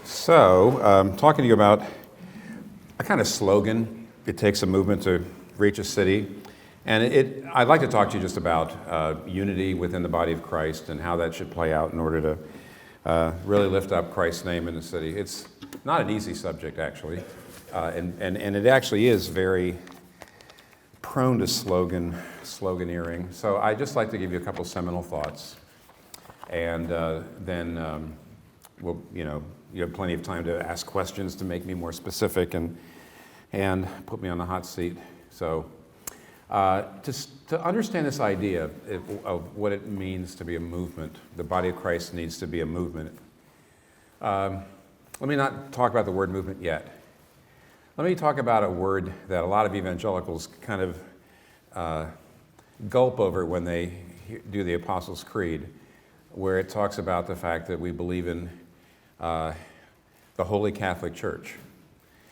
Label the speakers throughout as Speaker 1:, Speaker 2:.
Speaker 1: So, talking to you about a kind of slogan. It takes a movement to reach a city. And I'd like to talk to you just about unity within the body of Christ and how that should play out in order to really lift up Christ's name in the city. It's not an easy subject, actually. And it actually is very prone to sloganeering. So I'd just like to give you a couple seminal thoughts. And then you have plenty of time to ask questions to make me more specific and put me on the hot seat. So to understand this idea of what it means to be a movement, the body of Christ needs to be a movement. Let me not talk about the word movement yet. Let me talk about a word that a lot of evangelicals kind of gulp over when they do the Apostles' Creed, where it talks about the fact that we believe in the Holy Catholic Church.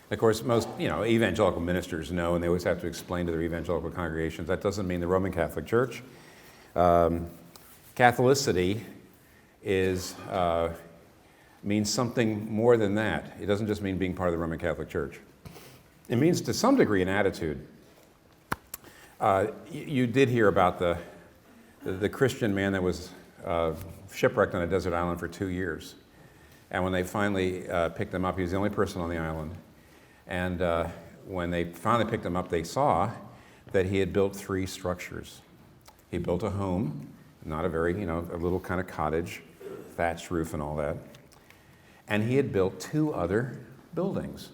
Speaker 1: Of course, most evangelical ministers know, and they always have to explain to their evangelical congregations, that doesn't mean the Roman Catholic Church. Catholicity means something more than that. It doesn't just mean being part of the Roman Catholic Church. It means, to some degree, an attitude. You did hear about the Christian man that was shipwrecked on a desert island for 2 years. And when they finally picked him up, he was the only person on the island. And when they finally picked him up, they saw that he had built 3 structures. He built a home, not a very, a little kind of cottage, thatched roof and all that. And he had built 2 other buildings.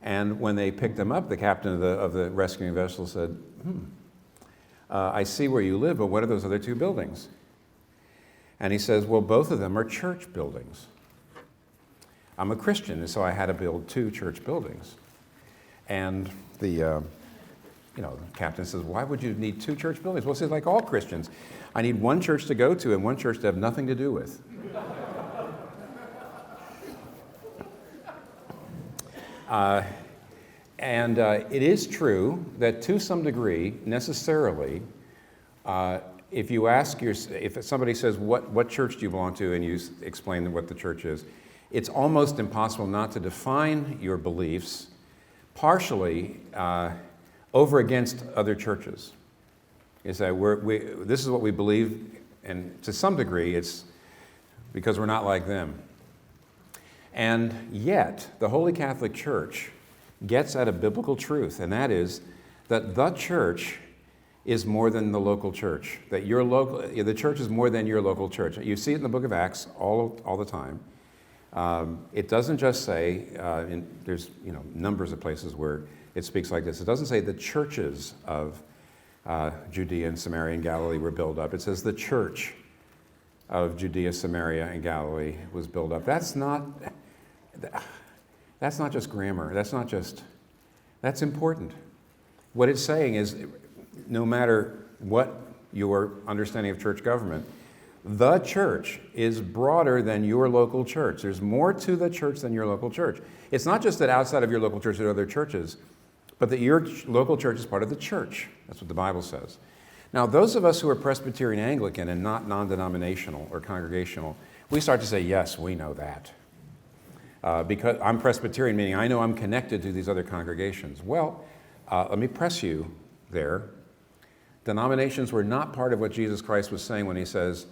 Speaker 1: And when they picked him up, the captain of the rescuing vessel said, I see where you live, but what are those other 2 buildings? And he says, well, both of them are church buildings. I'm a Christian, and so I had to build 2 church buildings. And the captain says, why would you need 2 church buildings? Well, he says, like all Christians, I need one church to go to and one church to have nothing to do with. It is true that to some degree, necessarily, if somebody says, what church do you belong to, and you explain what the church is, it's almost impossible not to define your beliefs partially over against other churches. You say, this is what we believe, and to some degree, it's because we're not like them. And yet, the Holy Catholic Church gets at a biblical truth, and that is that the church is more than the local church. That the church is more than your local church. You see it in the book of Acts all the time. It doesn't just say, there's numbers of places where it speaks like this. It doesn't say the churches of Judea and Samaria and Galilee were built up. It says the church of Judea, Samaria, and Galilee was built up. That's not just grammar. That's important. What it's saying is, no matter what your understanding of church government, the church is broader than your local church. There's more to the church than your local church. It's not just that outside of your local church there are other churches, but that your local church is part of the church. That's what the Bible says. Now, those of us who are Presbyterian Anglican and not non-denominational or congregational, we start to say, yes, we know that. Because I'm Presbyterian, meaning I know I'm connected to these other congregations. Well, let me press you there. Denominations were not part of what Jesus Christ was saying when he says,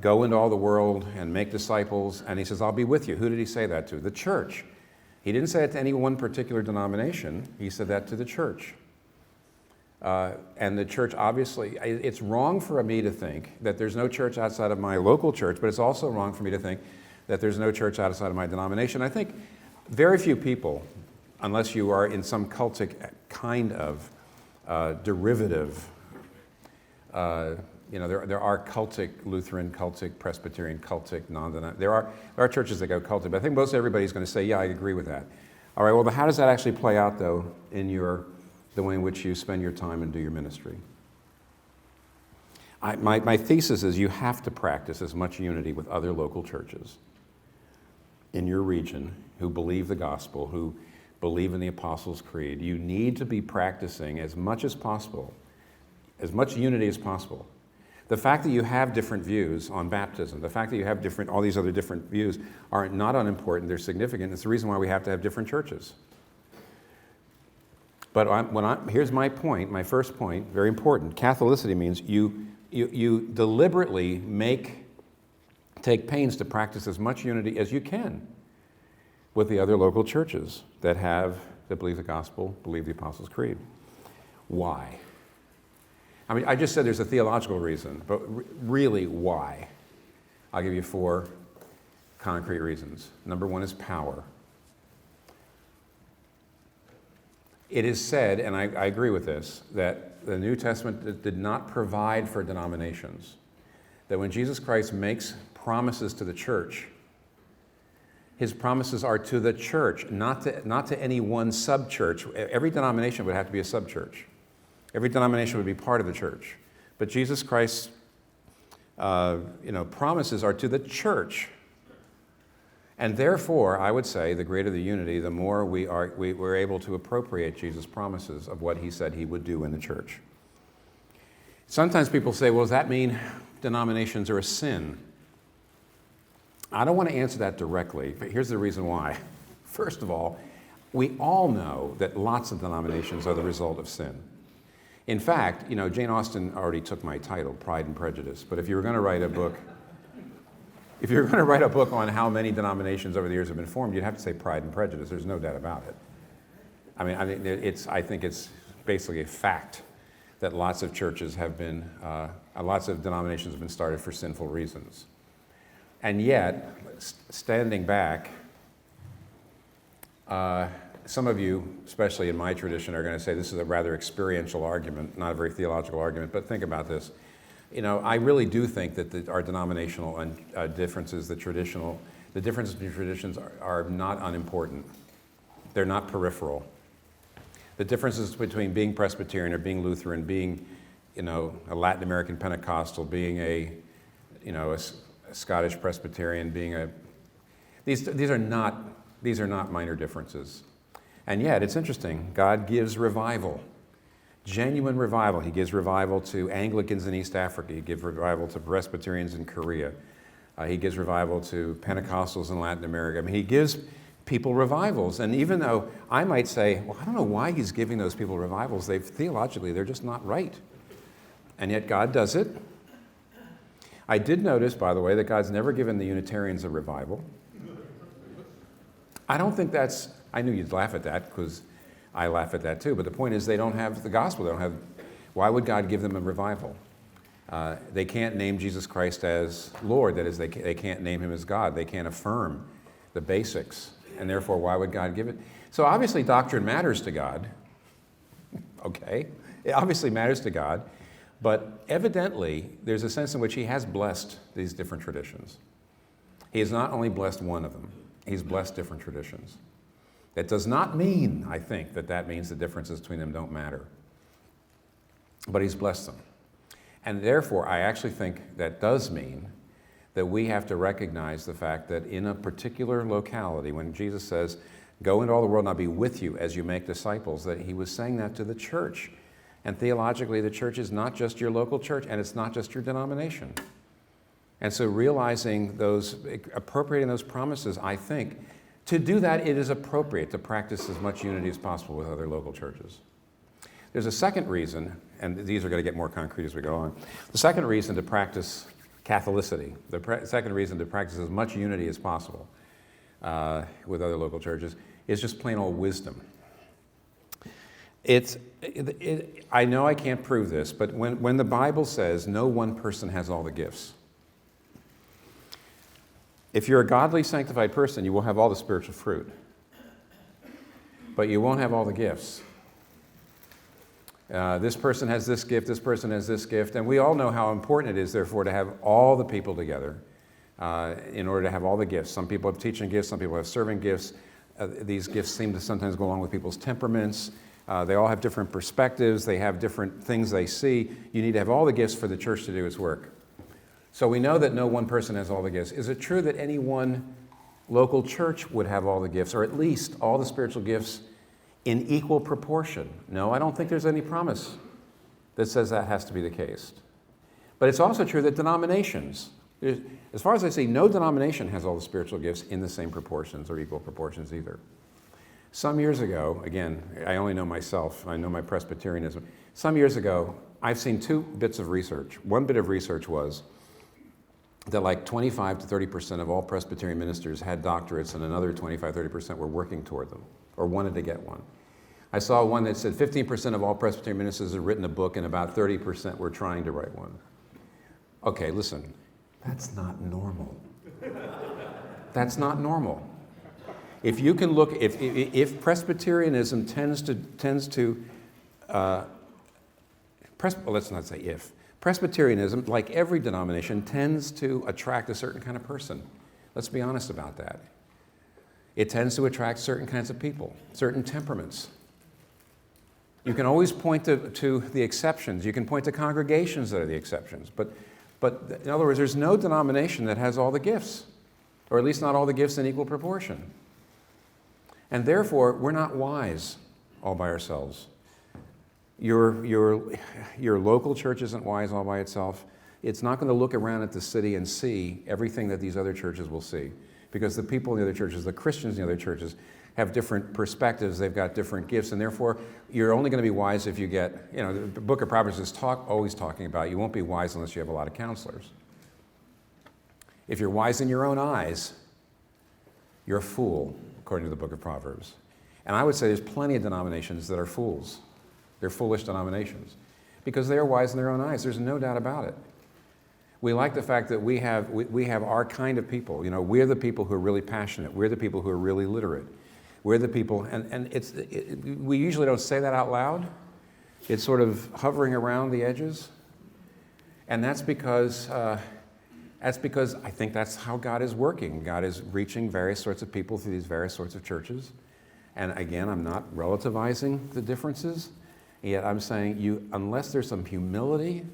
Speaker 1: go into all the world and make disciples, and he says, I'll be with you. Who did he say that to? The church. He didn't say it to any one particular denomination. He said that to the church. And the church, obviously, it's wrong for me to think that there's no church outside of my local church, but it's also wrong for me to think that there's no church outside of my denomination. I think very few people, unless you are in some cultic kind of derivative, there are cultic Lutheran, cultic Presbyterian, cultic non-denominational. There are churches that go cultic, but I think most everybody's going to say, yeah, I agree with that. All right, well, but how does that actually play out, though, in the way in which you spend your time and do your ministry? My thesis is you have to practice as much unity with other local churches in your region who believe the gospel, who believe in the Apostles' Creed. You need to be practicing as much as possible, as much unity as possible. The fact that you have different views on baptism, the fact that you have all these other different views are not unimportant, they're significant. It's the reason why we have to have different churches. But here's my point, my first point, very important. Catholicity means you deliberately take pains to practice as much unity as you can with the other local churches that believe the gospel, believe the Apostles' Creed. Why? I mean, I just said there's a theological reason, but really why? I'll give you 4 concrete reasons. Number 1 is power. It is said, and I agree with this, that the New Testament did not provide for denominations. That when Jesus Christ makes promises to the church, his promises are to the church, not to any one sub-church. Every denomination would have to be a sub-church. Every denomination would be part of the church. But Jesus Christ's promises are to the church. And therefore, I would say, the greater the unity, the more we're able to appropriate Jesus' promises of what he said he would do in the church. Sometimes people say, well, does that mean denominations are a sin? I don't want to answer that directly, but here's the reason why. First of all, we all know that lots of denominations are the result of sin. In fact, Jane Austen already took my title, Pride and Prejudice, but if you were going to write a book on how many denominations over the years have been formed, you'd have to say Pride and Prejudice. There's no doubt about it. I think it's basically a fact that lots of churches have been, lots of denominations have been started for sinful reasons. And yet, standing back, some of you, especially in my tradition, are going to say this is a rather experiential argument, not a very theological argument, but think about this. I really do think that our denominational differences, the differences between traditions are not unimportant. They're not peripheral. The differences between being Presbyterian or being Lutheran, being, a Latin American Pentecostal, being a Scottish Presbyterian, these are not minor differences. And yet, it's interesting, God gives revival. Genuine revival. He gives revival to Anglicans in East Africa. He gives revival to Presbyterians in Korea. He gives revival to Pentecostals in Latin America. He gives people revivals. And even though I might say, well, I don't know why he's giving those people revivals. Theologically, they're just not right. And yet God does it. I did notice, by the way, that God's never given the Unitarians a revival. I don't think I knew you'd laugh at that because I laugh at that too, but the point is they don't have the gospel. Why would God give them a revival? They can't name Jesus Christ as Lord. That is, they can't name him as God. They can't affirm the basics, and therefore, why would God give it? So obviously doctrine matters to God. Okay? It obviously matters to God, but evidently there's a sense in which he has blessed these different traditions. He has not only blessed one of them, he's blessed different traditions. That does not mean, I think, that means the differences between them don't matter. But he's blessed them. And therefore, I actually think that does mean that we have to recognize the fact that in a particular locality, when Jesus says, go into all the world and I'll be with you as you make disciples, that he was saying that to the church. And theologically, the church is not just your local church, and it's not just your denomination. And so appropriating those promises, I think, to do that, it is appropriate to practice as much unity as possible with other local churches. There's a second reason, and these are going to get more concrete as we go on. The second reason to practice Catholicity, second reason to practice as much unity as possible with other local churches, is just plain old wisdom. I know I can't prove this, but when the Bible says no one person has all the gifts, if you're a godly, sanctified person, you will have all the spiritual fruit. But you won't have all the gifts. This person has this gift, this person has this gift, and we all know how important it is, therefore, to have all the people together in order to have all the gifts. Some people have teaching gifts, some people have serving gifts. These gifts seem to sometimes go along with people's temperaments. They all have different perspectives. They have different things they see. You need to have all the gifts for the church to do its work. So we know that no one person has all the gifts. Is it true that any one local church would have all the gifts, or at least all the spiritual gifts in equal proportion? No, I don't think there's any promise that says that has to be the case. But it's also true that denominations, as far as I see, no denomination has all the spiritual gifts in the same proportions or equal proportions either. Some years ago, again, I only know myself, I know my Presbyterianism. Some years ago, I've seen two bits of research. One bit of research was that like 25 to 30% of all Presbyterian ministers had doctorates, and another 25, 30% were working toward them or wanted to get one. I saw one that said 15% of all Presbyterian ministers have written a book, and about 30% were trying to write one. Okay, listen, that's not normal. That's not normal. If you can look, if Presbyterianism let's not say if. Presbyterianism, like every denomination, tends to attract a certain kind of person. Let's be honest about that. It tends to attract certain kinds of people, certain temperaments. You can always point to the exceptions. You can point to congregations that are the exceptions. But in other words, there's no denomination that has all the gifts, or at least not all the gifts in equal proportion. And therefore, we're not wise all by ourselves. Your local church isn't wise all by itself. It's not going to look around at the city and see everything that these other churches will see, because the people in the other churches, the Christians in the other churches, have different perspectives. They've got different gifts, and therefore you're only going to be wise if you get, the book of Proverbs is always talking about you won't be wise unless you have a lot of counselors. If you're wise in your own eyes, you're a fool, according to the book of Proverbs. And I would say there's plenty of denominations that are fools. They're foolish denominations because they are wise in their own eyes. There's no doubt about it. We like the fact that we have our kind of people. We're the people who are really passionate. We're the people who are really literate. We're the people, and we usually don't say that out loud. It's sort of hovering around the edges. And that's because I think that's how God is working. God is reaching various sorts of people through these various sorts of churches. And again, I'm not relativizing the differences. Yet I'm saying unless there's some humility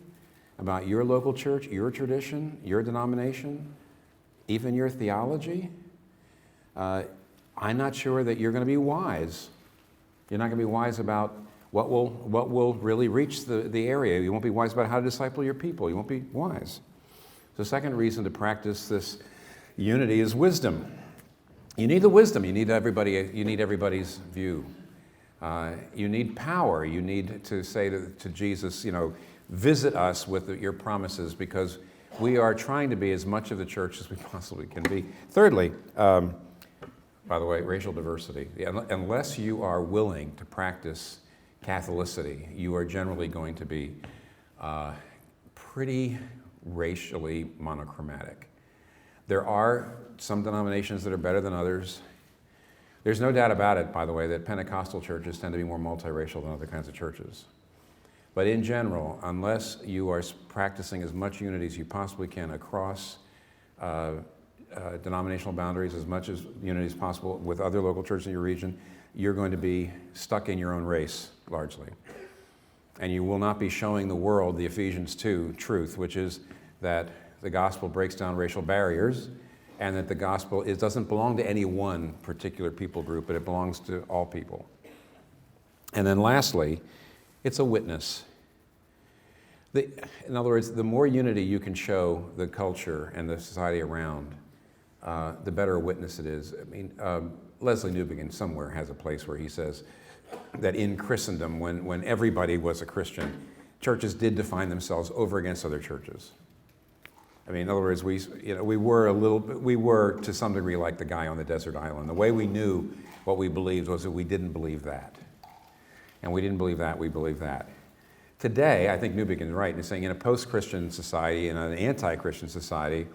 Speaker 1: about your local church, your tradition, your denomination, even your theology, I'm not sure that you're going to be wise. You're not going to be wise about what will really reach the area. You won't be wise about how to disciple your people. You won't be wise. The second reason to practice this unity is wisdom. You need the wisdom. You need everybody's view. You need power. You need to say to Jesus, visit us with your promises, because we are trying to be as much of the church as we possibly can be. Thirdly, by the way, racial diversity. Unless you are willing to practice Catholicity, you are generally going to be pretty racially monochromatic. There are some denominations that are better than others. There's no doubt about it, by the way, that Pentecostal churches tend to be more multiracial than other kinds of churches. But in general, unless you are practicing as much unity as you possibly can across denominational boundaries, as much as unity as possible with other local churches in your region, you're going to be stuck in your own race, largely. And you will not be showing the world the Ephesians 2 truth, which is that the gospel breaks down racial barriers, and that the gospel doesn't belong to any one particular people group, but it belongs to all people. And then lastly, it's a witness. In other words, the more unity you can show the culture and the society around, the better a witness it is. I mean, Leslie Newbigin somewhere has a place where he says that in Christendom, when everybody was a Christian, churches did define themselves over against other churches. I mean, in other words, we were to some degree like the guy on the desert island. The way we knew what we believed was that we didn't believe that. And we didn't believe that, we believed that. Today, I think Newbigin is right in saying in a post-Christian society, in an anti-Christian society,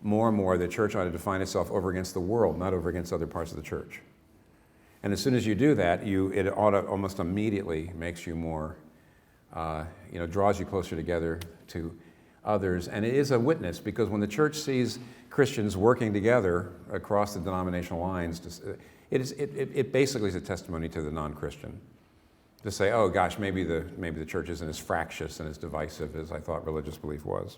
Speaker 1: more and more the church ought to define itself over against the world, not over against other parts of the church. And as soon as you do that, it ought to almost immediately makes you more, draws you closer together to others. And it is a witness, because when the church sees Christians working together across the denominational lines, it basically is a testimony to the non-Christian. To say, oh gosh, maybe the church isn't as fractious and as divisive as I thought religious belief was.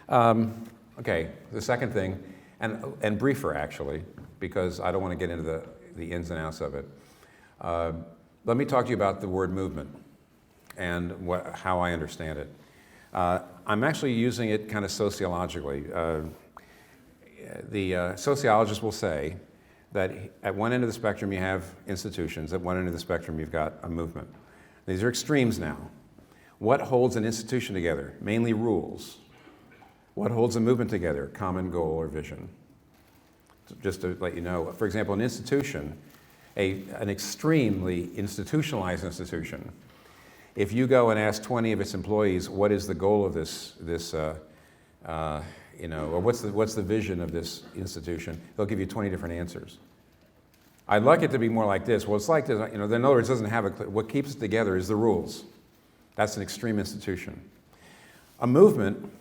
Speaker 1: Okay, the second thing, and briefer actually, because I don't want to get into the ins and outs of it. Let me talk to you about the word movement and how I understand it. I'm actually using it kind of sociologically. The sociologists will say that at one end of the spectrum you have institutions, at one end of the spectrum you've got a movement. These are extremes now. What holds an institution together? Mainly rules. What holds a movement together? Common goal or vision. Just to let you know, for example, an institution, an extremely institutionalized institution, if you go and ask 20 of its employees, what is the goal of this or what's the vision of this institution, they'll give you 20 different answers. I'd like it to be more like this. Well, it's like this, in other words, it doesn't have what keeps it together is the rules. That's an extreme institution. A movement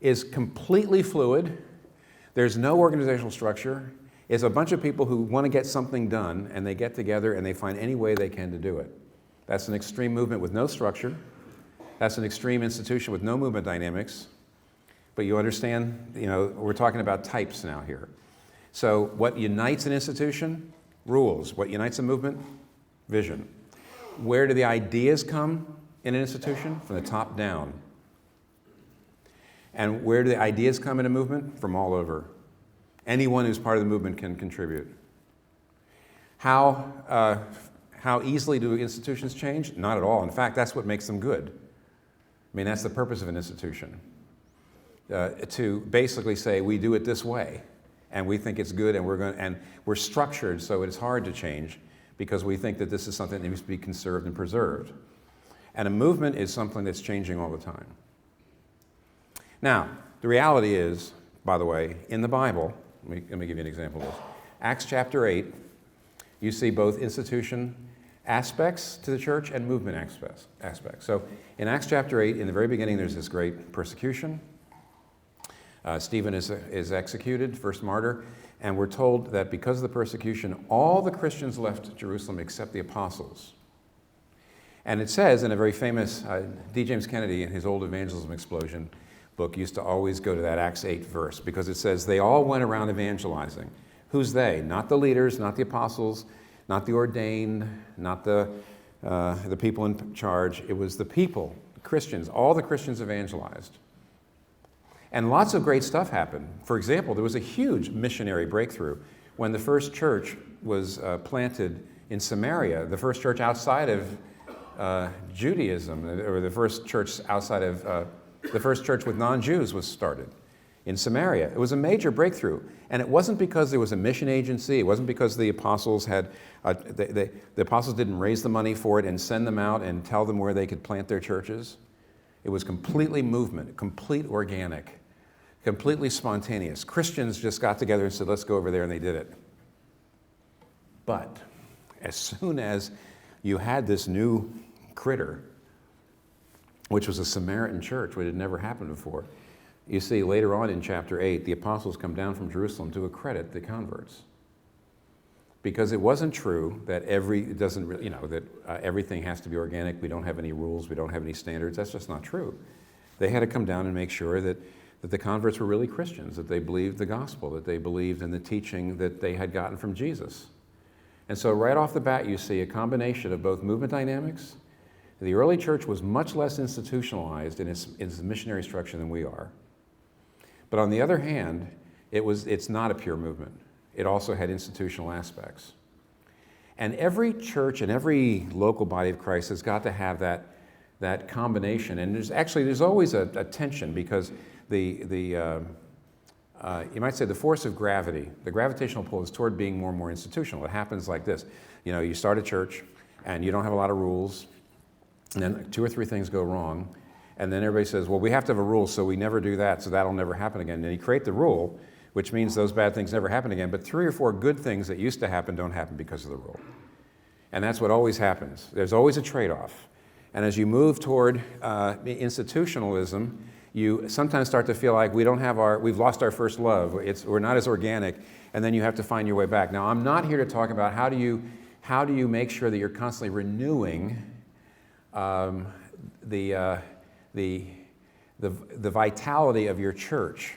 Speaker 1: is completely fluid. There's no organizational structure. It's a bunch of people who want to get something done, and they get together and they find any way they can to do it. That's an extreme movement with no structure. That's an extreme institution with no movement dynamics. But you understand, we're talking about types now here. So what unites an institution? Rules. What unites a movement? Vision. Where do the ideas come in an institution? From the top down. And where do the ideas come in a movement? From all over. Anyone who's part of the movement can contribute. How easily do institutions change? Not at all. In fact, that's what makes them good. I mean, that's the purpose of an institution. To basically say, we do it this way, and we think it's good, and we're structured so it's hard to change because we think that this is something that needs to be conserved and preserved. And a movement is something that's changing all the time. Now, the reality is, by the way, in the Bible, let me give you an example of this. Acts chapter 8, you see both institution aspects to the church and movement aspects. So in Acts chapter 8, in the very beginning, there's this great persecution. Stephen is executed, first martyr, and we're told that because of the persecution, all the Christians left Jerusalem except the apostles. And it says in a very famous, D. James Kennedy in his Old Evangelism Explosion book used to always go to that Acts 8 verse because it says they all went around evangelizing. Who's they? Not the leaders, not the apostles, not the ordained, not the people in charge. It was the people, the Christians. All the Christians evangelized. And lots of great stuff happened. For example, there was a huge missionary breakthrough when the first church was planted in Samaria, the first church outside of Judaism, or the first church outside of, the first church with non-Jews was started in Samaria. It was a major breakthrough. And it wasn't because there was a mission agency. It wasn't because the apostles the apostles didn't raise the money for it and send them out and tell them where they could plant their churches. It was completely movement, complete organic, completely spontaneous. Christians just got together and said, let's go over there, and they did it. But as soon as you had this new critter, which was a Samaritan church, which had never happened before, you see later on in chapter 8, the apostles come down from Jerusalem to accredit the converts. Because it wasn't true that everything has to be organic, we don't have any rules, we don't have any standards. That's just not true. They had to come down and make sure that the converts were really Christians, that they believed the gospel, that they believed in the teaching that they had gotten from Jesus. And so right off the bat, you see a combination of both movement dynamics. The early church was much less institutionalized in its missionary structure than we are. But on the other hand, it's not a pure movement. It also had institutional aspects. And every church and every local body of Christ has got to have that combination. And there's always a tension because you might say the force of gravity, the gravitational pull is toward being more and more institutional. It happens like this. You start a church and you don't have a lot of rules, and then 2 or 3 things go wrong, and then everybody says, well, we have to have a rule, so we never do that, so that'll never happen again. And then you create the rule, which means those bad things never happen again, but 3 or 4 good things that used to happen don't happen because of the rule. And that's what always happens. There's always a trade-off. And as you move toward institutionalism, you sometimes start to feel like we've lost our first love. We're not as organic, and then you have to find your way back. Now, I'm not here to talk about how do you make sure that you're constantly renewing the vitality of your church.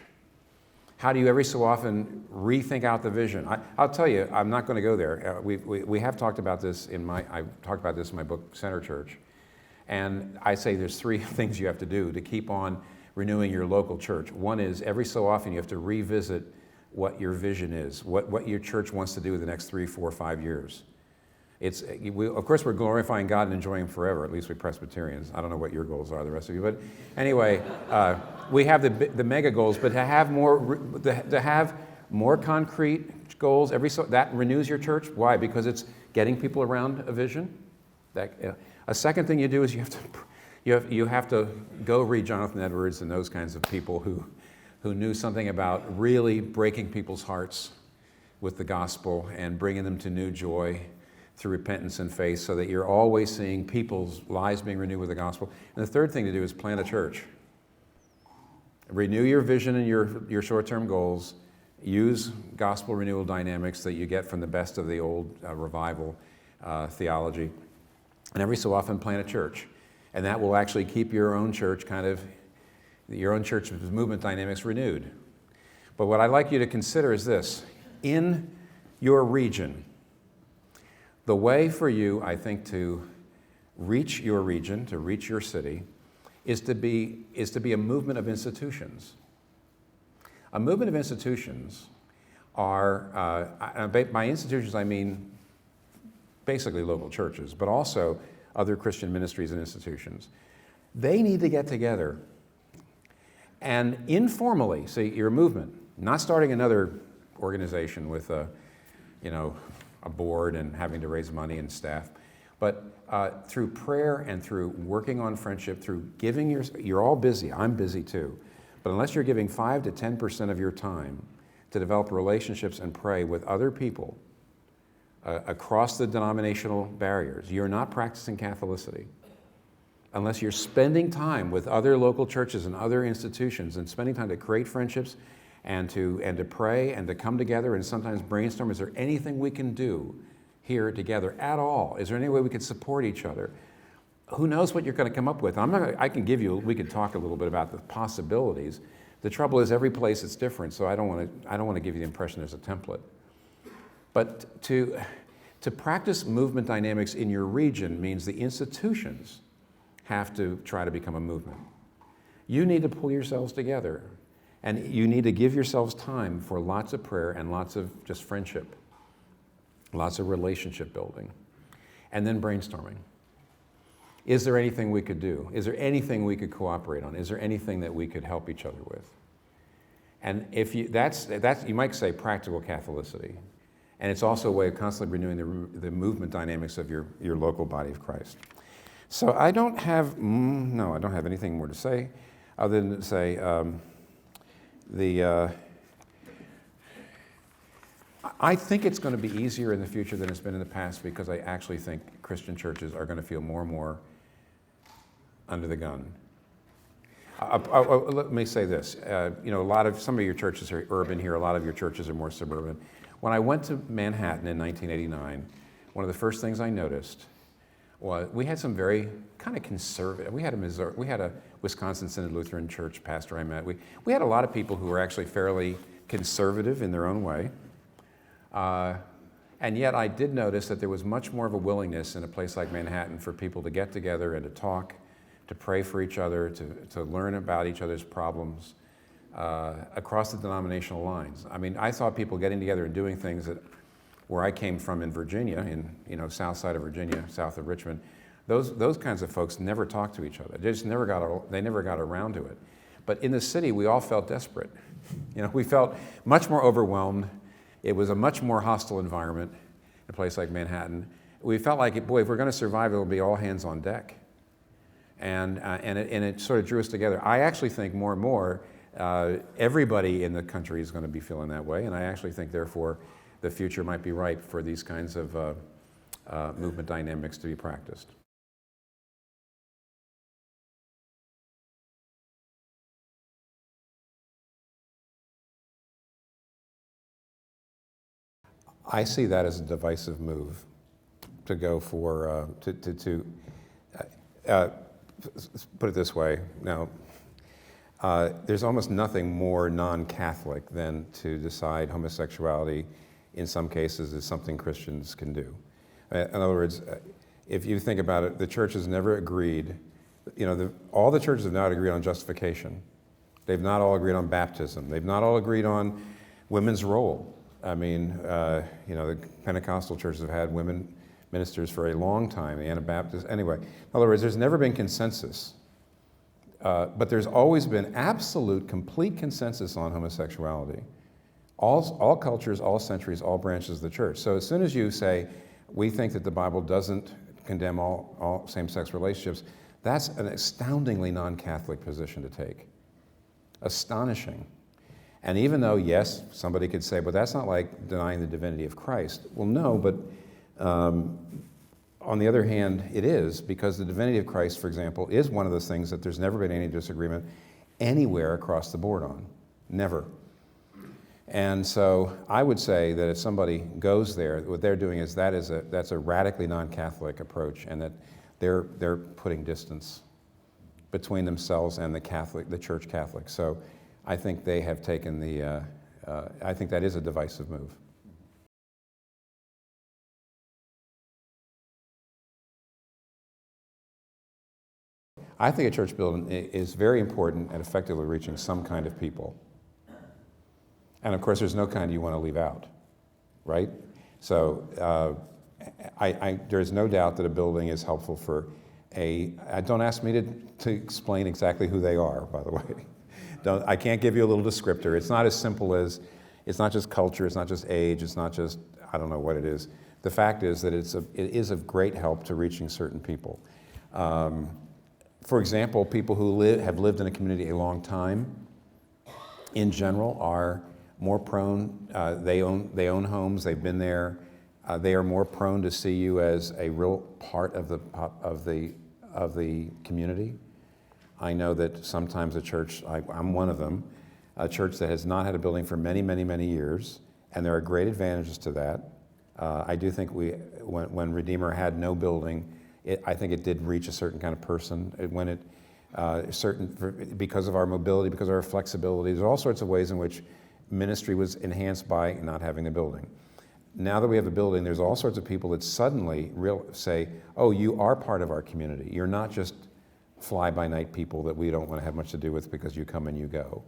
Speaker 1: How do you every so often rethink out the vision? I'll tell you, I'm not going to go there. We have talked about this I've talked about this in my book, Center Church. And I say there's 3 things you have to do to keep on renewing your local church. One is every so often you have to revisit what your vision is, what your church wants to do in the next 3, 4, 5 years. Of course, we're glorifying God and enjoying Him forever, at least we Presbyterians. I don't know what your goals are, the rest of you. But anyway, we have the mega goals, but to have more concrete goals, that renews your church. Why? Because it's getting people around a vision. A second thing you do is you have to go read Jonathan Edwards and those kinds of people who knew something about really breaking people's hearts with the gospel and bringing them to new joy through repentance and faith, so that you're always seeing people's lives being renewed with the gospel. And the third thing to do is plant a church. Renew your vision and your short-term goals. Use gospel renewal dynamics that you get from the best of the old revival theology. And every so often plant a church. And that will actually keep your own church movement dynamics renewed. But what I'd like you to consider is this. In your region, the way for you, I think, to reach your region, to reach your city, is to be a movement of institutions. A movement of institutions are, by institutions I mean basically local churches, but also other Christian ministries and institutions. They need to get together and informally, see, you're a movement, not starting another organization with a board and having to raise money and staff, but through prayer and through working on friendship, through giving you're all busy, I'm busy too, but unless you're giving 5 to 10% of your time to develop relationships and pray with other people across the denominational barriers, you're not practicing Catholicity. Unless you're spending time with other local churches and other institutions and spending time to create friendships and to pray and to come together and sometimes brainstorm, is there anything we can do here together at all? Is there any way we could support each other? Who knows what you're going to come up with? We could talk a little bit about the possibilities. The trouble is every place is different, so I don't want to give you the impression there's a template. But to practice movement dynamics in your region means the institutions have to try to become a movement. You need to pull yourselves together, and you need to give yourselves time for lots of prayer and lots of just friendship, lots of relationship building, and then brainstorming. Is there anything we could do? Is there anything we could cooperate on? Is there anything that we could help each other with? And if that's you might say practical Catholicity, and it's also a way of constantly renewing the movement dynamics of your local body of Christ. So I don't have anything more to say other than to say I think it's going to be easier in the future than it's been in the past, because I actually think Christian churches are going to feel more and more under the gun. Let me say this. Some of your churches are urban here. A lot of your churches are more suburban. When I went to Manhattan in 1989, one of the first things I noticed was we had some very kind of conservative. We had a Wisconsin Synod Lutheran Church pastor I met. We had a lot of people who were actually fairly conservative in their own way. And yet I did notice that there was much more of a willingness in a place like Manhattan for people to get together and to talk, to pray for each other, to learn about each other's problems across the denominational lines. I mean, I saw people getting together and doing things that where I came from in Virginia, south side of Virginia, south of Richmond, those kinds of folks never talked to each other. They never got around to it. But in the city, we all felt desperate. We felt much more overwhelmed. It was a much more hostile environment in a place like Manhattan. We felt like, if we're going to survive, it'll be all hands on deck. And it sort of drew us together. I actually think more and more everybody in the country is going to be feeling that way, and I actually think, therefore, the future might be ripe for these kinds of movement dynamics to be practiced. I see that as a divisive move to go for, put it this way. Now, there's almost nothing more non-Catholic than to decide homosexuality in some cases is something Christians can do. In other words, if you think about it, the church has never agreed, all the churches have not agreed on justification. They've not all agreed on baptism. They've not all agreed on women's role. I mean, the Pentecostal churches have had women ministers for a long time, the Anabaptists. Anyway, in other words, there's never been consensus. But there's always been absolute, complete consensus on homosexuality. All cultures, all centuries, all branches of the church. So as soon as you say, we think that the Bible doesn't condemn all same-sex relationships, that's an astoundingly non-Catholic position to take. Astonishing. And even though, yes, somebody could say, but that's not like denying the divinity of Christ. Well, no, but on the other hand, it is, because the divinity of Christ, for example, is one of those things that there's never been any disagreement anywhere across the board on. Never. And so I would say that if somebody goes there, what they're doing is that's a radically non-Catholic approach, and that they're putting distance between themselves and the Church Catholic. So I think they have taken I think that is a divisive move. I think a church building is very important at effectively reaching some kind of people. And of course, there's no kind you want to leave out, right? So there's no doubt that a building is helpful for don't ask me to explain exactly who they are, by the way. I can't give you a little descriptor. It's not as simple as, it's not just culture, it's not just age, it's not just, I don't know what it is. The fact is that it is of great help to reaching certain people. For example, people who have lived in a community a long time, in general, are more prone, they own homes, they've been there, they are more prone to see you as a real part of the community. I know that sometimes a church, I'm one of them, a church that has not had a building for many, many, many years, and there are great advantages to that. I do think when Redeemer had no building, I think it did reach a certain kind of person. Because of our mobility, because of our flexibility, there's all sorts of ways in which ministry was enhanced by not having a building. Now that we have a building, there's all sorts of people that suddenly say, oh, you are part of our community. You're not just fly-by-night people that we don't want to have much to do with because you come and you go.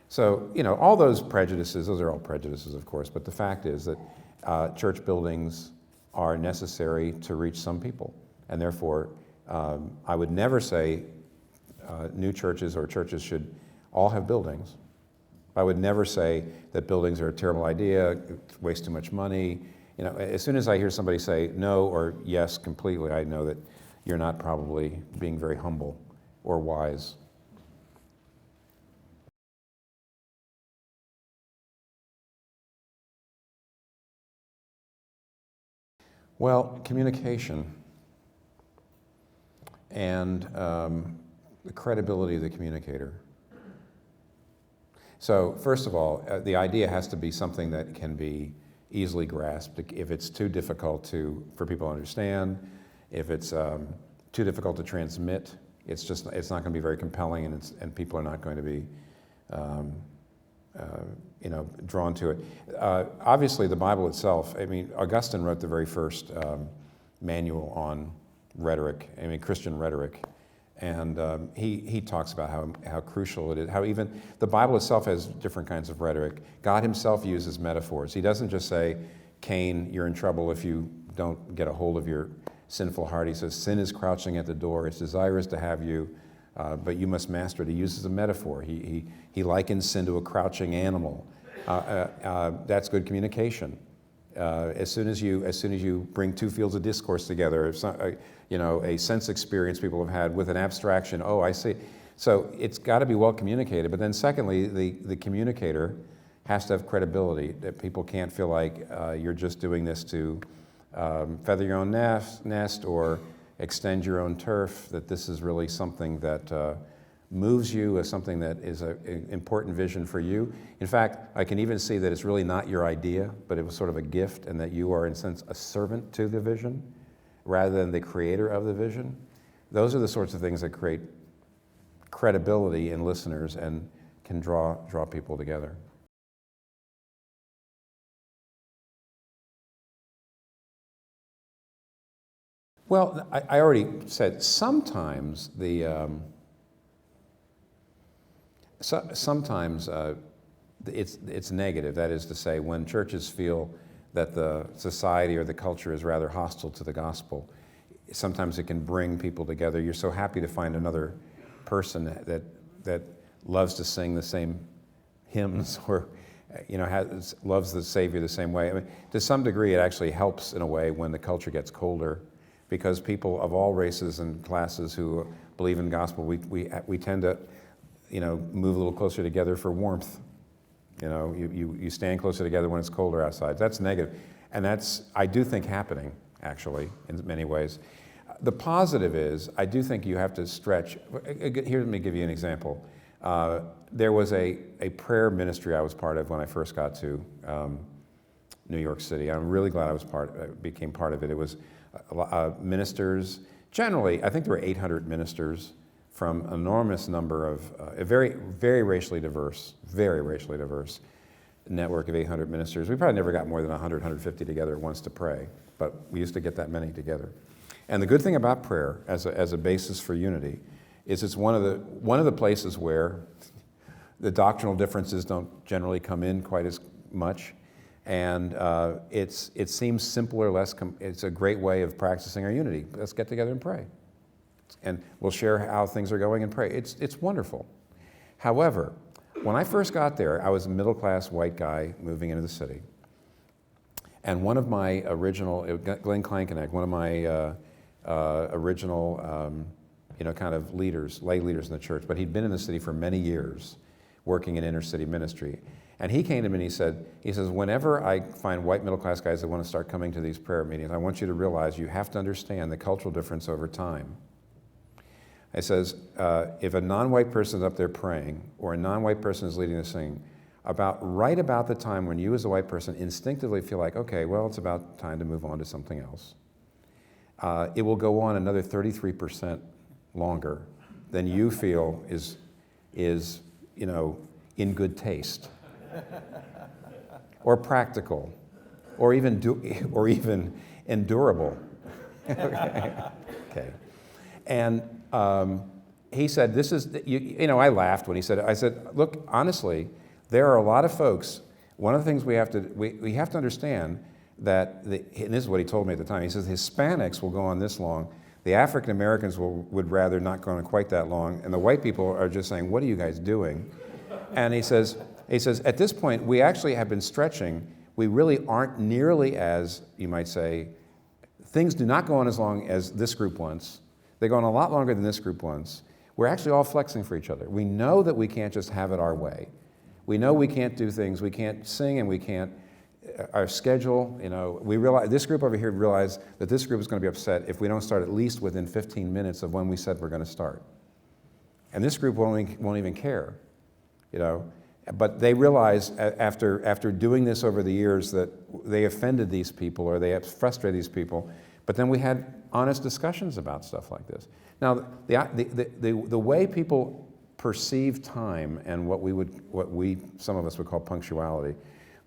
Speaker 1: So, all those prejudices, those are all prejudices, of course, but the fact is that church buildings are necessary to reach some people. And therefore, I would never say new churches or churches should all have buildings. I would never say that buildings are a terrible idea, waste too much money. As soon as I hear somebody say no or yes completely, I know that you're not probably being very humble or wise. Well, communication and the credibility of the communicator. So first of all, the idea has to be something that can be easily grasped. If it's too difficult for people to understand, if it's too difficult to transmit, it's not going to be very compelling, and people are not going to be drawn to it. Obviously, the Bible itself. Augustine wrote the very first manual on rhetoric. Christian rhetoric. And he talks about how crucial it is, how even the Bible itself has different kinds of rhetoric. God himself uses metaphors. He doesn't just say, Cain, you're in trouble if you don't get a hold of your sinful heart. He says, sin is crouching at the door. It's desirous to have you, but you must master it. He uses a metaphor. He likens sin to a crouching animal. That's good communication. As soon as you bring two fields of discourse together, a sense experience people have had with an abstraction, oh, I see. So it's got to be well communicated. But then secondly, the communicator has to have credibility, that people can't feel like you're just doing this to feather your own nest or extend your own turf, that this is really something that moves you as something that is an important vision for you. In fact, I can even see that it's really not your idea, but it was sort of a gift, and that you are, in a sense, a servant to the vision rather than the creator of the vision. Those are the sorts of things that create credibility in listeners and can draw people together. Well, I already said sometimes sometimes it's negative. That is to say, when churches feel that the society or the culture is rather hostile to the gospel, sometimes it can bring people together. You're so happy to find another person that loves to sing the same hymns or loves the Savior the same way. I mean, to some degree, it actually helps in a way when the culture gets colder, because people of all races and classes who believe in the gospel, we tend to, move a little closer together for warmth. You stand closer together when it's colder outside. That's negative, and that's, I do think, happening actually in many ways. The positive is, I do think you have to stretch. Here, let me give you an example. There was a prayer ministry I was part of when I first got to New York City. I'm really glad I became part of it. It was ministers. Generally, I think there were 800 ministers from an enormous number of a very, very racially diverse network of 800 ministers. We probably never got more than 100, 150 together at once to pray, but we used to get that many together. And the good thing about prayer as a basis for unity is it's one of the places where the doctrinal differences don't generally come in quite as much, and it seems simpler, it's a great way of practicing our unity. Let's get together and pray, and we'll share how things are going and pray. It's wonderful. However, when I first got there, I was a middle-class white guy moving into the city, and one of my original, Glenn Klankeneck, one of my original kind of leaders, lay leaders in the church, but he'd been in the city for many years working in inner city ministry. And he came to me and he says, whenever I find white middle-class guys that want to start coming to these prayer meetings, I want you to realize you have to understand the cultural difference over time. He says, if a non-white person is up there praying, or a non-white person is leading the singing, right about the time when you as a white person instinctively feel like, okay, well, it's about time to move on to something else, it will go on another 33% longer than you feel is in good taste, or practical, or even endurable. Okay. And he said, "This is I laughed when he said it. I said, look, honestly, there are a lot of folks. One of the things we have to understand that, and this is what he told me at the time. He says Hispanics will go on this long. The African Americans would rather not go on quite that long, and the white people are just saying, what are you guys doing? And he says, at this point, we actually have been stretching. We really aren't nearly as, you might say, things do not go on as long as this group wants. They go on a lot longer than this group wants. We're actually all flexing for each other. We know that we can't just have it our way. We know we can't do things. We can't sing, and we can't, our schedule, we realize, this group over here realized that this group is going to be upset if we don't start at least within 15 minutes of when we said we're going to start. And this group won't even care, But they realize after doing this over the years that they offended these people or they frustrated these people. But then we had honest discussions about stuff like this. Now, the way people perceive time and what some of us would call punctuality,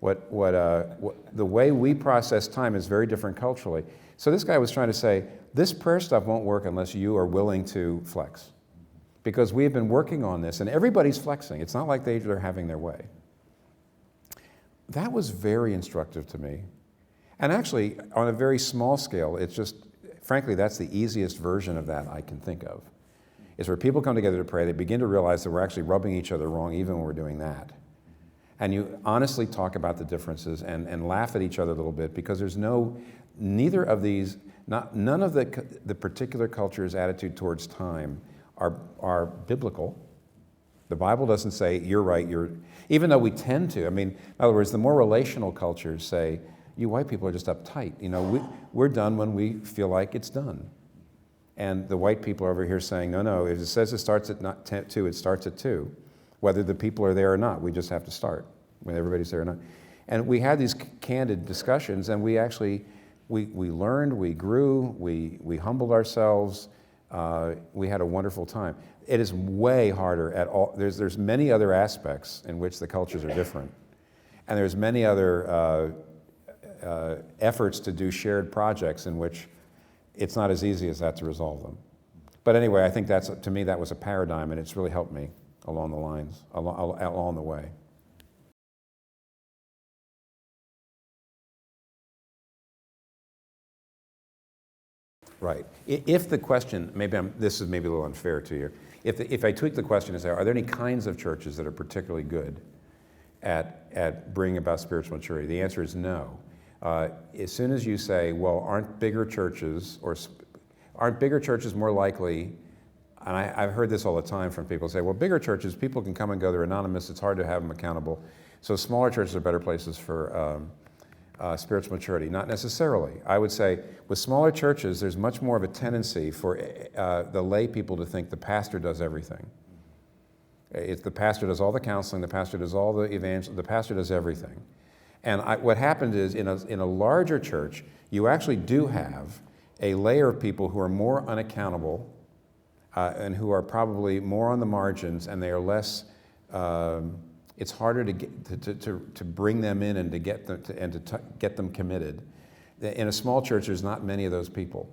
Speaker 1: the way we process time is very different culturally. So this guy was trying to say, this prayer stuff won't work unless you are willing to flex. Because we have been working on this, and everybody's flexing. It's not like they're having their way. That was very instructive to me. And actually, on a very small scale, it's just, frankly, that's the easiest version of that I can think of. Is where people come together to pray, they begin to realize that we're actually rubbing each other wrong even when we're doing that. And you honestly talk about the differences and laugh at each other a little bit, because there's neither of these, none of the particular culture's attitude towards time are biblical. The Bible doesn't say, you're right, even though we tend to. In other words, the more relational cultures say, you white people are just uptight. We're done when we feel like it's done. And the white people are over here saying, no, if it says it starts at 2, it starts at 2. Whether the people are there or not, we just have to start, when everybody's there or not. And we had these candid discussions, and we actually, we learned, we grew, we humbled ourselves. We had a wonderful time. It is way harder at all. There's many other aspects in which the cultures are different. And there's many other efforts to do shared projects in which it's not as easy as that to resolve them. But anyway, I think to me, that was a paradigm, and it's really helped me along the lines, along the way. Right. If the question, this is maybe a little unfair to you, if I tweak the question and say, are there any kinds of churches that are particularly good at bringing about spiritual maturity? The answer is no. As soon as you say, well, aren't bigger churches more likely, and I've heard this all the time from people say, well, bigger churches, people can come and go, they're anonymous, it's hard to have them accountable, so smaller churches are better places for spiritual maturity. Not necessarily. I would say with smaller churches, there's much more of a tendency for the lay people to think the pastor does everything. If the pastor does all the counseling, the pastor does all the evangelism, the pastor does everything. And what happened is in a larger church, you actually do have a layer of people who are more unaccountable and who are probably more on the margins, and they are less. It's harder to bring them in and to get them committed. In a small church, there's not many of those people.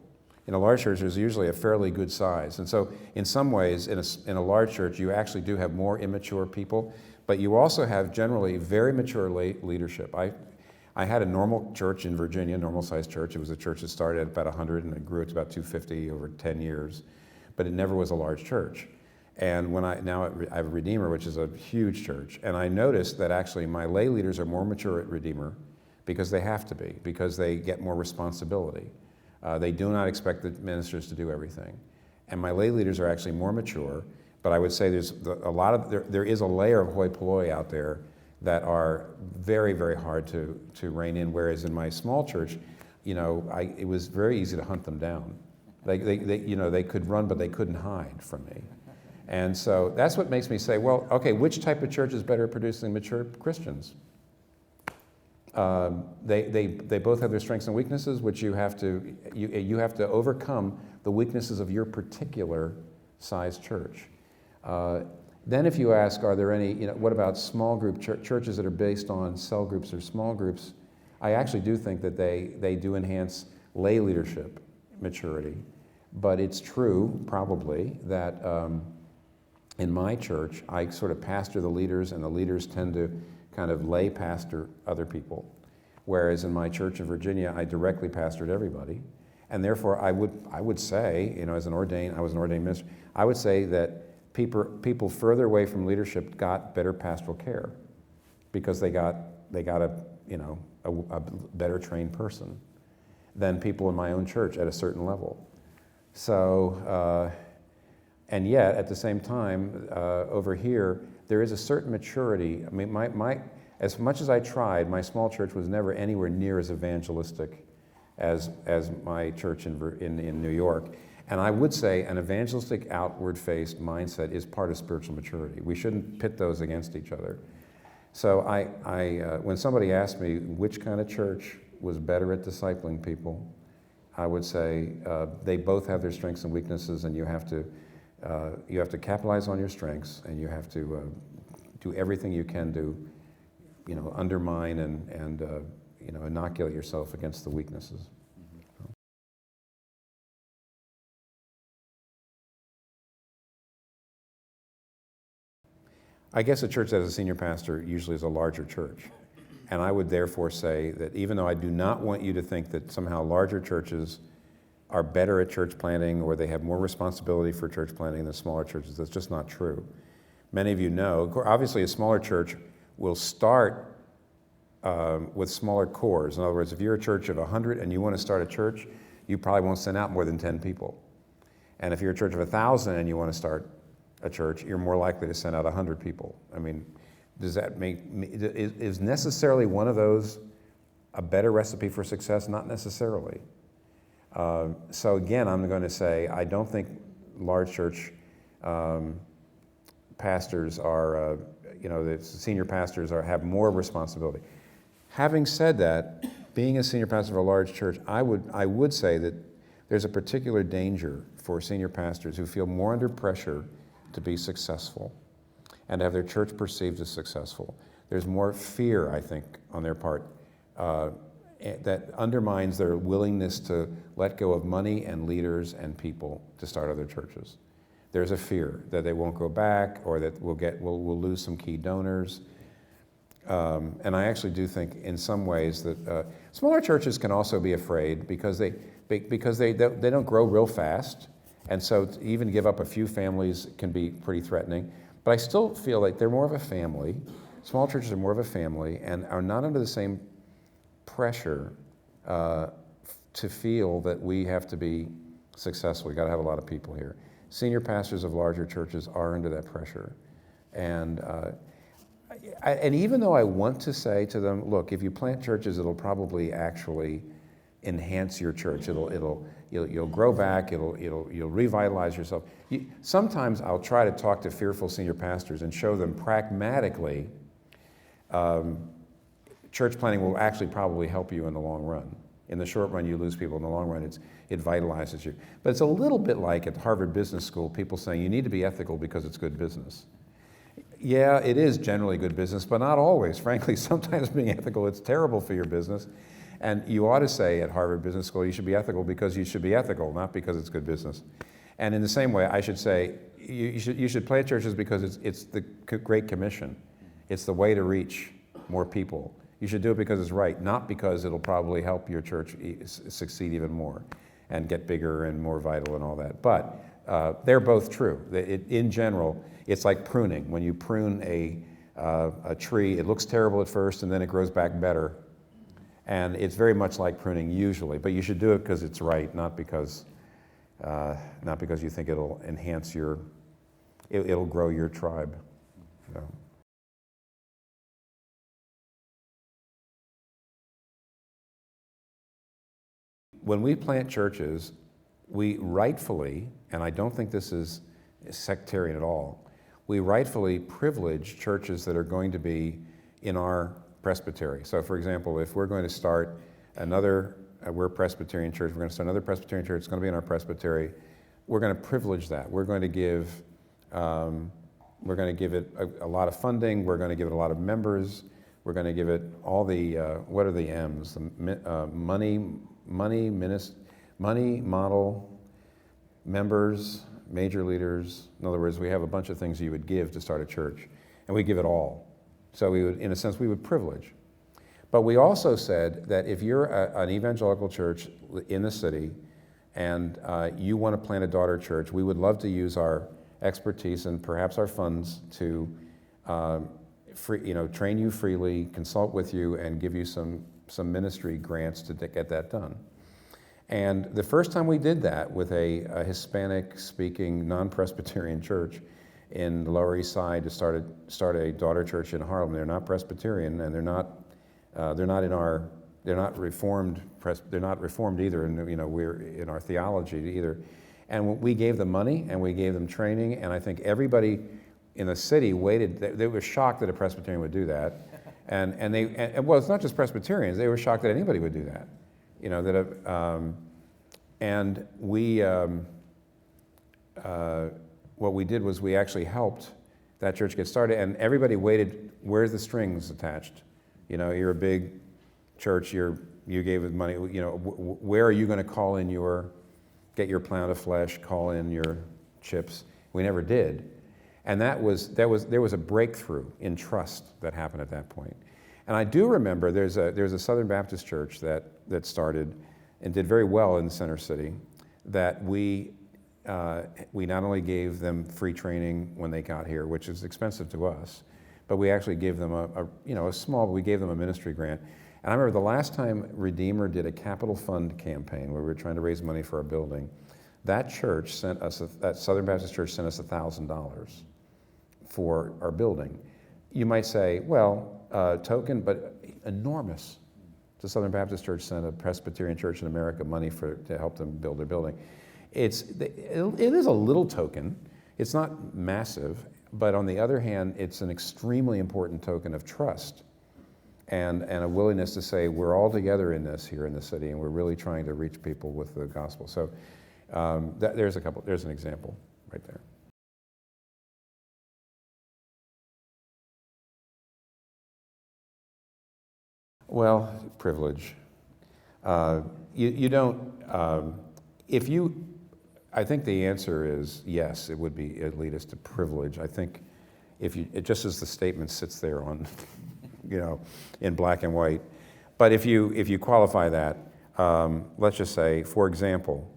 Speaker 1: In a large church, there's usually a fairly good size. And so in some ways, in a large church, you actually do have more immature people, but you also have generally very mature leadership. I had a normal church in Virginia, normal-sized church. It was a church that started at about 100 and it grew to about 250 over 10 years, but it never was a large church. And now I have a Redeemer, which is a huge church, and I noticed that actually my lay leaders are more mature at Redeemer because they have to be, because they get more responsibility. They do not expect the ministers to do everything. And my lay leaders are actually more mature, but I would say there is a layer of hoi polloi out there that are very, very hard to rein in, whereas in my small church, it was very easy to hunt them down. They could run, but they couldn't hide from me. And so that's what makes me say, well, okay, which type of church is better at producing mature Christians? They both have their strengths and weaknesses, which you have to overcome the weaknesses of your particular size church. Then if you ask, are there any, what about small group churches that are based on cell groups or small groups? I actually do think that they do enhance lay leadership maturity. But it's true, probably, that in my church, I sort of pastor the leaders, and the leaders tend to kind of lay pastor other people. Whereas in my church in Virginia, I directly pastored everybody. And therefore, I would say, I was an ordained minister, I would say that people further away from leadership got better pastoral care because they got a better trained person than people in my own church at a certain level. So, and yet, at the same time, over here, there is a certain maturity. I mean, as much as I tried, my small church was never anywhere near as evangelistic as my church in New York. And I would say an evangelistic, outward-faced mindset is part of spiritual maturity. We shouldn't pit those against each other. So when somebody asked me which kind of church was better at discipling people, I would say they both have their strengths and weaknesses, and you have to capitalize on your strengths, and you have to do everything you can to, undermine and inoculate yourself against the weaknesses. I guess a church that has a senior pastor usually is a larger church. And I would therefore say that even though I do not want you to think that somehow larger churches are better at church planting or they have more responsibility for church planting than smaller churches, that's just not true. Many of you know, obviously a smaller church will start with smaller cores. In other words, if you're a church of 100 and you want to start a church, you probably won't send out more than 10 people. And if you're a church of 1,000 and you want to start a church, you're more likely to send out 100 people. I mean, does that is necessarily one of those a better recipe for success? Not necessarily. So again, I'm going to say I don't think large church pastors are, the senior pastors have more responsibility. Having said that, being a senior pastor of a large church, I would say that there's a particular danger for senior pastors who feel more under pressure to be successful and have their church perceived as successful. There's more fear, I think, on their part that undermines their willingness to let go of money and leaders and people to start other churches. there's a fear that they won't go back, or that we'll lose some key donors. And I actually do think in some ways that smaller churches can also be afraid because they don't grow real fast. And so to even give up a few families can be pretty threatening. But I still feel like they're more of a family. Small churches are more of a family and are not under the same pressure to feel that we have to be successful. We've got to have a lot of people here. Senior pastors of larger churches are under that pressure. And even though I want to say to them, look, if you plant churches, it'll probably actually enhance your church. You'll grow back. You'll revitalize yourself. Sometimes I'll try to talk to fearful senior pastors and show them pragmatically, church planting will actually probably help you in the long run. In the short run, you lose people. In the long run, it vitalizes you. But it's a little bit like at Harvard Business School, people saying you need to be ethical because it's good business. Yeah, it is generally good business, but not always. Frankly, sometimes being ethical, it's terrible for your business. And you ought to say at Harvard Business School, you should be ethical because you should be ethical, not because it's good business. And in the same way, I should say, you should plant churches because it's the Great Commission. It's the way to reach more people. You should do it because it's right, not because it'll probably help your church succeed even more and get bigger and more vital and all that. But they're both true. In general, it's like pruning. When you prune a tree, it looks terrible at first, and then it grows back better. And it's very much like pruning usually. But you should do it because it's right, not because you think it'll enhance it'll grow your tribe. So. When we plant churches, we rightfully, and I don't think this is sectarian at all, we rightfully privilege churches that are going to be in our presbytery. So for example, if we're going to start we're a Presbyterian church, we're going to start another Presbyterian church, it's going to be in our presbytery, we're going to privilege that. We're going to give it a lot of funding, we're going to give it a lot of members, we're going to give it all the, what are the M's? Money, model, members, major leaders. In other words, we have a bunch of things you would give to start a church, and we give it all. So we would, in a sense, we would privilege. But we also said that if you're an evangelical church in the city and you want to plant a daughter church, we would love to use our expertise and perhaps our funds to train you freely, consult with you, and give you some ministry grants to get that done. And the first time we did that with a Hispanic-speaking, non-Presbyterian church in the Lower East Side to start a daughter church in Harlem. They're not Presbyterian, and they're not Reformed. They're not Reformed either, and we're in our theology either. And we gave them money and we gave them training, and I think everybody in the city waited. They were shocked that a Presbyterian would do that. And well, it's not just Presbyterians. They were shocked that anybody would do that. And we, what we did was we actually helped that church get started, and everybody waited. Where's the strings attached? You're a big church. You gave us money. Where are you going to call in get your pound of flesh, call in your chips? We never did. And there was a breakthrough in trust that happened at that point. And I do remember there's a Southern Baptist church that started and did very well in the Center City, that we not only gave them free training when they got here, which is expensive to us, but we actually gave them we gave them a ministry grant. And I remember the last time Redeemer did a capital fund campaign where we were trying to raise money for our building, that Southern Baptist church sent us $1,000 for our building. You might say, well, token, but enormous. The Southern Baptist Church sent a Presbyterian church in America money to help them build their building. It is a little token. It's not massive, but on the other hand, it's an extremely important token of trust and a willingness to say we're all together in this here in the city, and we're really trying to reach people with the gospel. So there's an example right there. Well, privilege. You don't, I think the answer is yes, it would be, it'd lead us to privilege. I think it just as the statement sits there on, in black and white. But if you qualify that, let's just say, for example,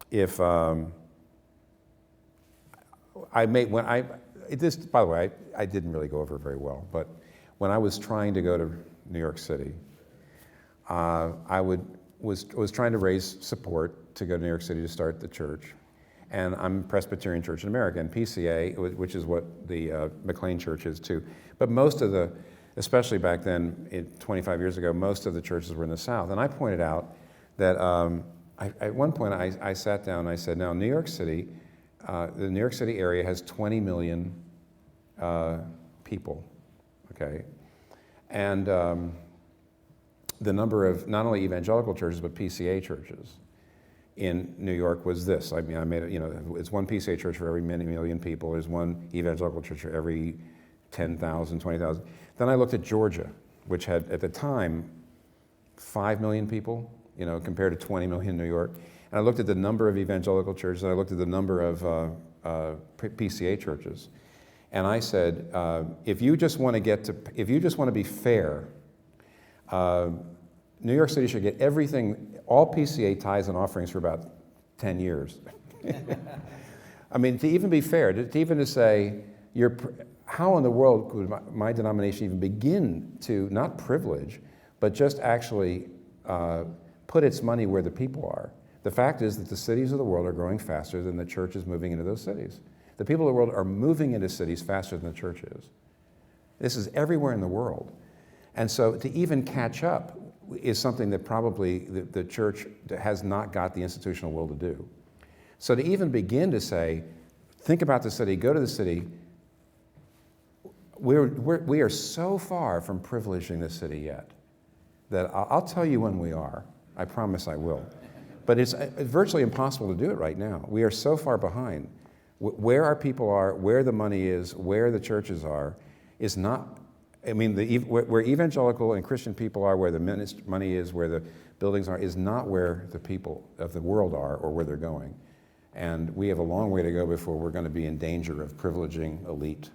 Speaker 1: if by the way, I didn't really go over very well, but when I was trying to go to New York City, I was trying to raise support to go to New York City to start the church. And I'm Presbyterian Church in America, and PCA, which is what the McLean Church is too. But most of especially back then, 25 years ago, most of the churches were in the South. And I pointed out that at one point I sat down and I said, now New York City, the New York City area has 20 million people, okay? And the number of not only evangelical churches, but PCA churches in New York was this. I mean, I made it, it's one PCA church for every many million people. There's one evangelical church for every 10,000, 20,000. Then I looked at Georgia, which had, at the time, 5 million people, compared to 20 million in New York. And I looked at the number of evangelical churches, and I looked at the number of PCA churches. And I said, if you just want to be fair, New York City should get everything, all PCA tithes and offerings for about 10 years. I mean, to even be fair, to say, how in the world could my denomination even begin to, not privilege, but just actually put its money where the people are? The fact is that the cities of the world are growing faster than the church is moving into those cities. The people of the world are moving into cities faster than the church is. This is everywhere in the world. And so to even catch up is something that probably the church has not got the institutional will to do. So to even begin to say, think about the city, go to the city, we are so far from privileging the city yet that I'll tell you when we are. I promise I will. But it's virtually impossible to do it right now. We are so far behind. Where our people are, where the money is, where the churches are, is not. I mean, where evangelical and Christian people are, where the money is, where the buildings are, is not where the people of the world are or where they're going. And we have a long way to go before we're going to be in danger of privileging elite,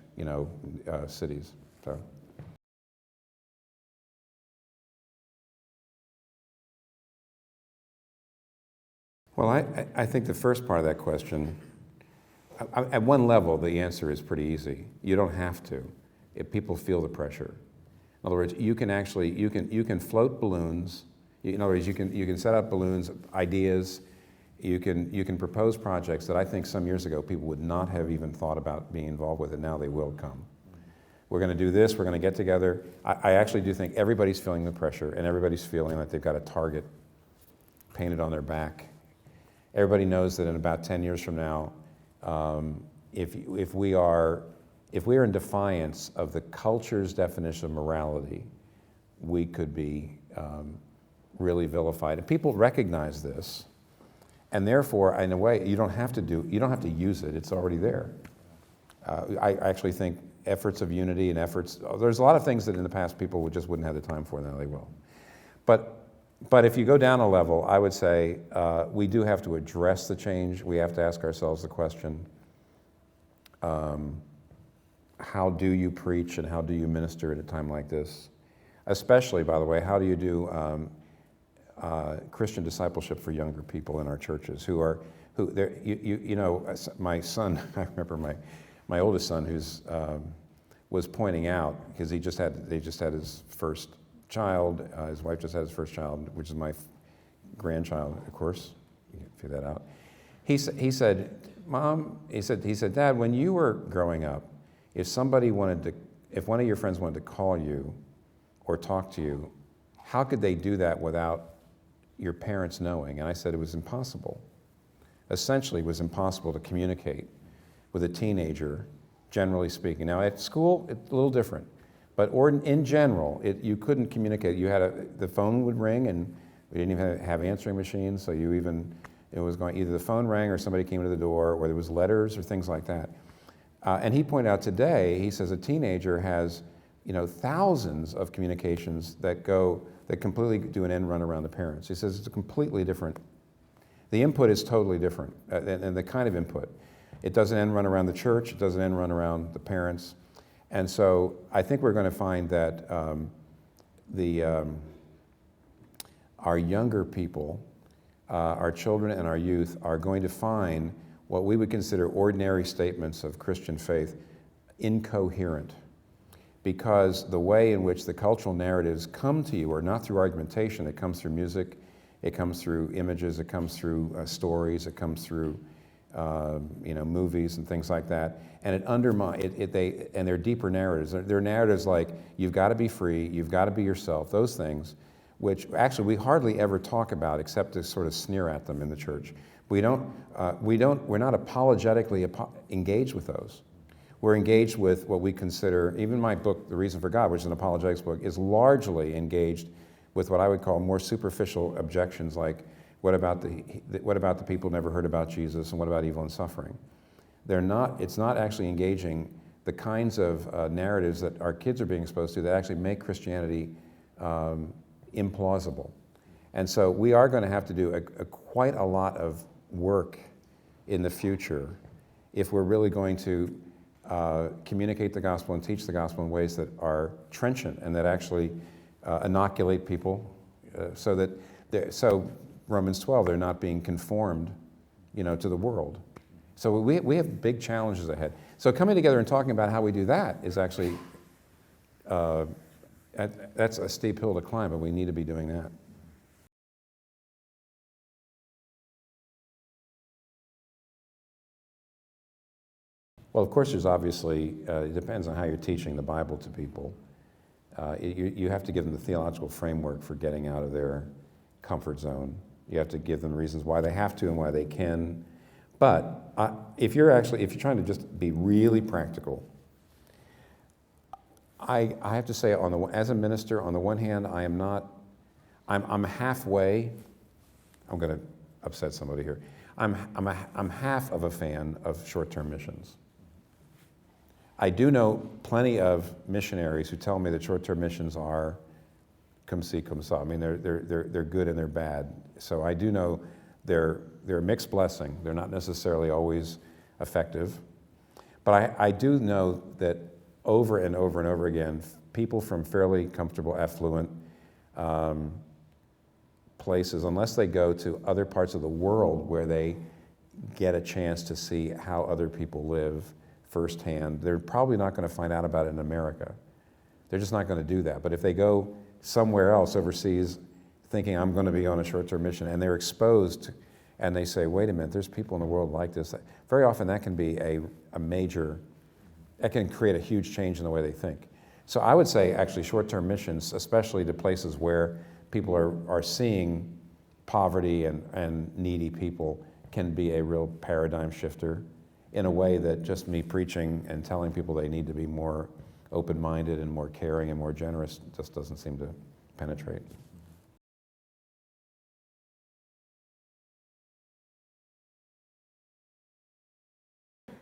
Speaker 1: cities. So. Well, I think the first part of that question, at one level, the answer is pretty easy. You don't have to. If people feel the pressure. In other words, you can float balloons. In other words, you can set up balloons, ideas. You can propose projects that I think some years ago people would not have even thought about being involved with, and now they will come. We're going to do this. We're going to get together. I actually do think everybody's feeling the pressure, and everybody's feeling like they've got a target painted on their back. Everybody knows that in about 10 years from now, if we are in defiance of the culture's definition of morality, we could be really vilified. And people recognize this, and therefore, in a way, you don't have to use it. It's already there. I actually think efforts of unity and there's a lot of things that in the past people just wouldn't have the time for, now they will. But if you go down a level, I would say we do have to address the change. We have to ask ourselves the question, how do you preach and how do you minister at a time like this? Especially, by the way, how do you do Christian discipleship for younger people in our churches my son, I remember my oldest son was pointing out, because they just had his first child, his wife just had his first child, which is my grandchild, of course, you can figure that out. He said, Mom, he said, Dad, when you were growing up, if one of your friends wanted to call you or talk to you, how could they do that without your parents knowing? And I said it was impossible. Essentially, it was impossible to communicate with a teenager, generally speaking. Now, at school, it's a little different. But in general, you couldn't communicate. The phone would ring, and we didn't even have answering machines, so it was going, either the phone rang or somebody came to the door, or there was letters or things like that. And he pointed out today, he says a teenager has, thousands of communications that completely do an end run around the parents. He says it's a completely different The input is totally different, and the kind of input. It doesn't end run around the church, it doesn't end run around the parents. And so I think we're going to find that our younger people, our children and our youth, are going to find what we would consider ordinary statements of Christian faith incoherent, because the way in which the cultural narratives come to you are not through argumentation. It comes through music, it comes through images, it comes through stories, it comes through movies and things like that, and it undermines and they're deeper narratives. They're narratives like you've got to be free, you've got to be yourself. Those things, which actually we hardly ever talk about except to sort of sneer at them in the church. We're not apologetically engaged with those. We're engaged with what we consider, even my book, The Reason for God, which is an apologetics book, is largely engaged with what I would call more superficial objections, like what about the people who never heard about Jesus, and what about evil and suffering? It's not actually engaging the kinds of narratives that our kids are being exposed to that actually make Christianity implausible. And so we are going to have to do quite a lot of work in the future if we're really going to communicate the gospel and teach the gospel in ways that are trenchant and that actually inoculate people, so Romans 12, they're not being conformed, to the world. So we have big challenges ahead. So coming together and talking about how we do that is actually that's a steep hill to climb, but we need to be doing that. Well, of course, there's obviously, it depends on how you're teaching the Bible to people. You have to give them the theological framework for getting out of their comfort zone. You have to give them reasons why they have to and why they can. But if you're trying to just be really practical, I have to say, as a minister, on the one hand, I'm halfway. I'm going to upset somebody here. I'm half of a fan of short-term missions. I do know plenty of missionaries who tell me that short-term missions are come see, come saw. I mean, they're good and they're bad. So I do know they're a mixed blessing. They're not necessarily always effective. But I do know that over and over and over again, people from fairly comfortable, affluent places, unless they go to other parts of the world where they get a chance to see how other people live firsthand, they're probably not going to find out about it in America. They're just not going to do that. But if they go somewhere else overseas thinking I'm going to be on a short-term mission and they're exposed and they say, wait a minute, there's people in the world like this, very often that can be that can create a huge change in the way they think. So I would say actually short-term missions, especially to places where people are seeing poverty and needy people, can be a real paradigm shifter in a way that just me preaching and telling people they need to be more open-minded and more caring and more generous just doesn't seem to penetrate.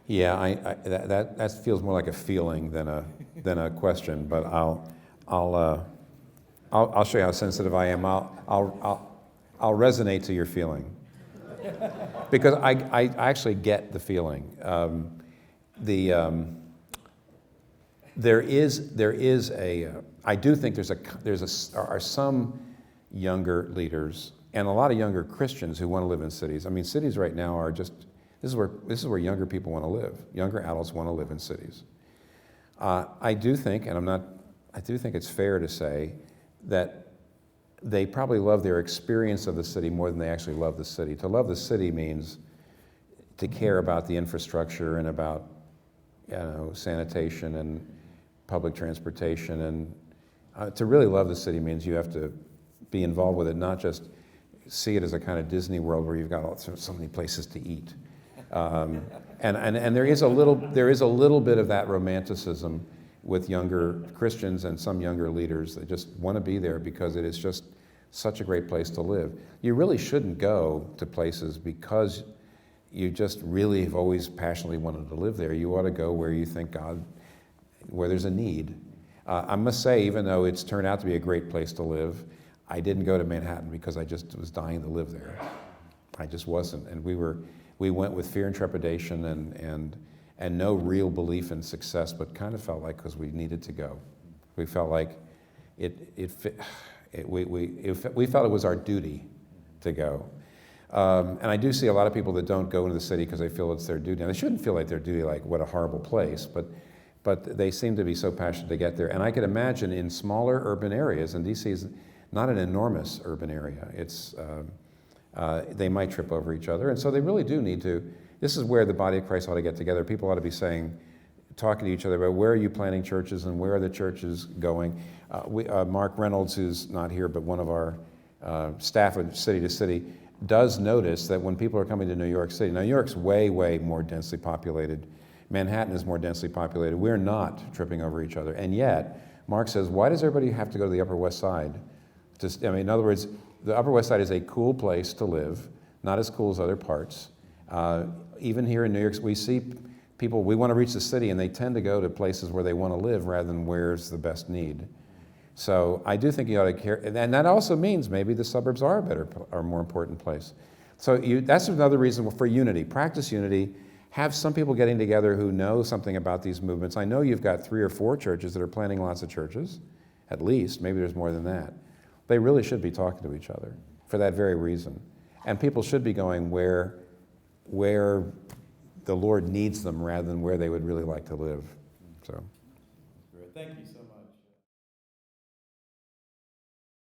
Speaker 1: Yeah, that feels more like a feeling than a question. But I'll show you how sensitive I am. I'll resonate to your feeling because I actually get the feeling. I do think there are some younger leaders and a lot of younger Christians who want to live in cities. I mean, cities right now are just, this is where younger people want to live. Younger adults want to live in cities. I do think it's fair to say that they probably love their experience of the city more than they actually love the city. To love the city means to care about the infrastructure and about, sanitation and public transportation. And to really love the city means you have to be involved with it, not just see it as a kind of Disney World where you've got so many places to eat. And there is a little bit of that romanticism with younger Christians and some younger leaders that just want to be there because it is just such a great place to live. You really shouldn't go to places because you just really have always passionately wanted to live there. You ought to go where you think where there's a need. I must say, even though it's turned out to be a great place to live, I didn't go to Manhattan because I just was dying to live there. I just wasn't. And we went with fear and trepidation and no real belief in success, but kind of felt like because we needed to go. We felt like we felt it was our duty to go. And I do see a lot of people that don't go into the city because they feel it's their duty. And they shouldn't feel like their duty, like what a horrible place, but they seem to be so passionate to get there. And I could imagine in smaller urban areas, and DC is not an enormous urban area, they might trip over each other. And so they really do need to, this is where the body of Christ ought to get together. People ought to be talking to each other about where are you planting churches and where are the churches going. Mark Reynolds, who's not here, but one of our staff of City to City, does notice that when people are coming to New York City, now New York's way, way more densely populated. Manhattan is more densely populated. We're not tripping over each other. And yet, Mark says, why does everybody have to go to the Upper West Side? In other words, the Upper West Side is a cool place to live, not as cool as other parts. Even here in New York, we see people, we want to reach the city, and they tend to go to places where they want to live rather than where's the best need. So I do think you ought to care, and that also means maybe the suburbs are a more important place. So that's another reason for unity. Practice unity. Have some people getting together who know something about these movements. I know you've got 3 or 4 churches that are planning lots of churches, at least. Maybe there's more than that. They really should be talking to each other for that very reason. And people should be going where the Lord needs them rather than where they would really like to live. So.
Speaker 2: Thank you so much.